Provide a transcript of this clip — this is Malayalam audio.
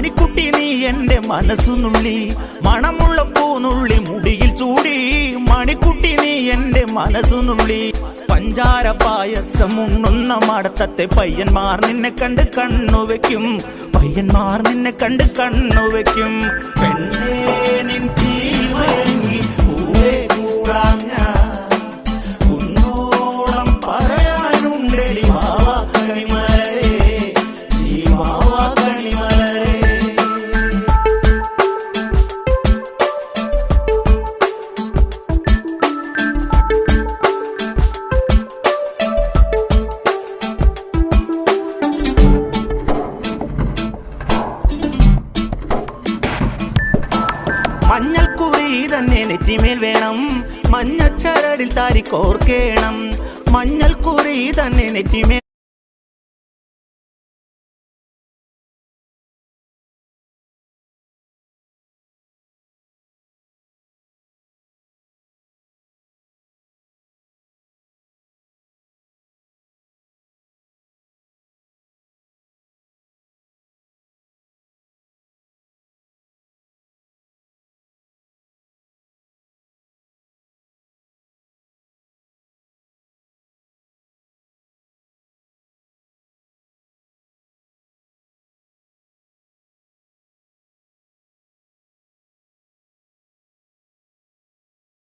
മണിക്കുട്ടി നീ എൻ്റെ മനസ്സുനുള്ളി, മണമുള്ള പൂനുള്ളി മുടിയിൽ ചൂടി. മണിക്കുട്ടി നീ എൻ്റെ മനസ്സുനുള്ളി. പഞ്ചാര പായസം ഉണ്ണുന്ന മടത്തത്തെ പയ്യന്മാർ നിന്നെ കണ്ട് കണ്ണുവെക്കും, പയ്യന്മാർ നിന്നെ കണ്ട് കണ്ണുവെക്കും. പെണ്ണേ നിൻ ചീമയങ്ങി പൂവേ കൂടാം ഞാൻ, കുന്നോളം പറയാനുണ്ടെടി വാവാ കണിമലരേ, നീ വാവാ കണിമലരേ. മഞ്ഞൾക്കുറി തന്നെ നെറ്റിമേൽ വേണം, മഞ്ഞച്ചരടിൽ താരി കോർക്കേണം. മഞ്ഞൾക്കുറി തന്നെ നെറ്റിമേൽ